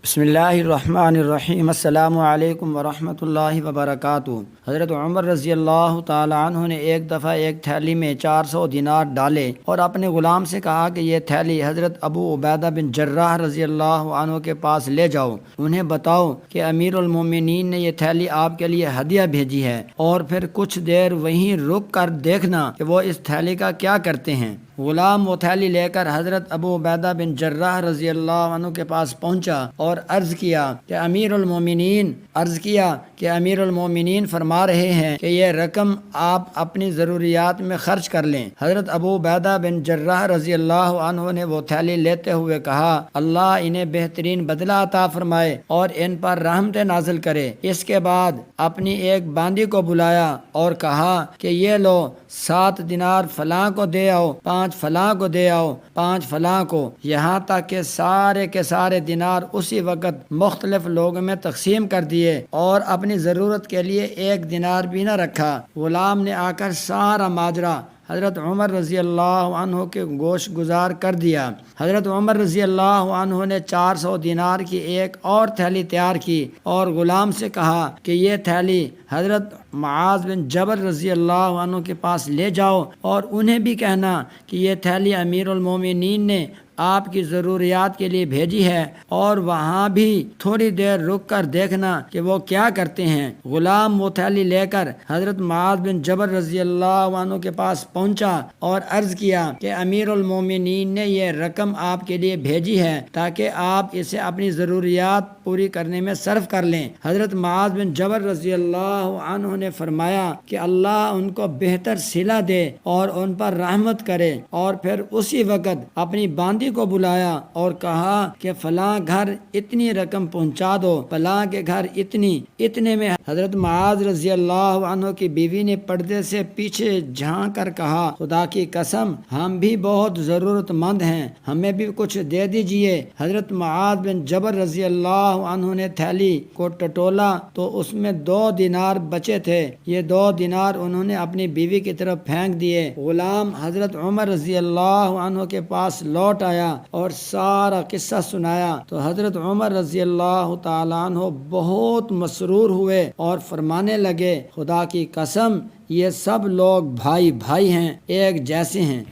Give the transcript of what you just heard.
بسم اللہ الرحمن الرحیم۔ السلام علیکم ورحمۃ اللہ وبرکاتہ۔ حضرت عمر رضی اللہ تعالی عنہ نے ایک دفعہ ایک تھیلی میں 400 دینار ڈالے اور اپنے غلام سے کہا کہ یہ تھیلی حضرت ابو عبیدہ بن جراح رضی اللہ عنہ کے پاس لے جاؤ، انہیں بتاؤ کہ امیر المومنین نے یہ تھیلی آپ کے لیے ہدیہ بھیجی ہے، اور پھر کچھ دیر وہیں رک کر دیکھنا کہ وہ اس تھیلی کا کیا کرتے ہیں۔ غلام وہ تھیلی لے کر حضرت ابو عبیدہ بن جراح رضی اللہ عنہ کے پاس پہنچا اور عرض کیا کہ امیر المومنین فرما رہے ہیں کہ یہ رقم آپ اپنی ضروریات میں خرچ کر لیں۔ حضرت ابو عبیدہ بن جراح رضی اللہ عنہ نے وہ تھیلی لیتے ہوئے کہا، اللہ انہیں بہترین بدلہ عطا فرمائے اور ان پر رحمت نازل کرے۔ اس کے بعد اپنی ایک باندی کو بلایا اور کہا کہ یہ لو، 7 دینار فلاں کو دے آؤ، 5 فلاں کو دے آؤ، 5 فلاں کو، یہاں تک کہ سارے کے سارے دینار اسی وقت مختلف لوگوں میں تقسیم کر دیے اور اپنی ضرورت کے لیے 1 دینار بھی نہ رکھا۔ غلام نے آ کر سارا ماجرا حضرت عمر رضی اللہ عنہ کے گوش گزار کر دیا۔ حضرت عمر رضی اللہ عنہ نے 400 دینار کی ایک اور تھیلی تیار کی اور غلام سے کہا کہ یہ تھیلی حضرت معاذ بن جبل رضی اللہ عنہ کے پاس لے جاؤ اور انہیں بھی کہنا کہ یہ تھیلی امیر المومنین نے آپ کی ضروریات کے لیے بھیجی ہے، اور وہاں بھی تھوڑی دیر رک کر دیکھنا کہ وہ کیا کرتے ہیں۔ غلام وہ تھیلی لے کر حضرت معاذ بن جبل رضی اللہ عنہ کے پاس پہنچا اور عرض کیا کہ امیر المومنین نے یہ رقم آپ کے لیے بھیجی ہے تاکہ آپ اسے اپنی ضروریات پوری کرنے میں صرف کر لیں۔ حضرت معاذ بن جبل رضی اللہ عنہ نے فرمایا کہ اللہ ان کو بہتر صلہ دے اور ان پر رحمت کرے، اور پھر اسی وقت اپنی باندی کو بلایا اور کہا کہ فلاں گھر اتنی رقم پہنچا دو، فلاں کے گھر اتنے میں حضرت معاذ رضی اللہ عنہ کی بیوی نے پردے سے پیچھے جھانک کر کہا، خدا کی قسم ہم بھی بہت ضرورت مند ہیں، ہمیں بھی کچھ دے دیجئے۔ حضرت معاذ بن جبل رضی اللہ عنہ نے تھیلی کو ٹٹولا تو اس میں 2 دینار بچے تھے۔ یہ 2 دینار انہوں نے اپنی بیوی کی طرف پھینک دیے۔ غلام حضرت عمر رضی اللہ عنہ کے پاس لوٹ آیا اور سارا قصہ سنایا تو حضرت عمر رضی اللہ تعالیٰ عنہ بہت مسرور ہوئے اور فرمانے لگے، خدا کی قسم یہ سب لوگ بھائی بھائی ہیں، ایک جیسے ہیں۔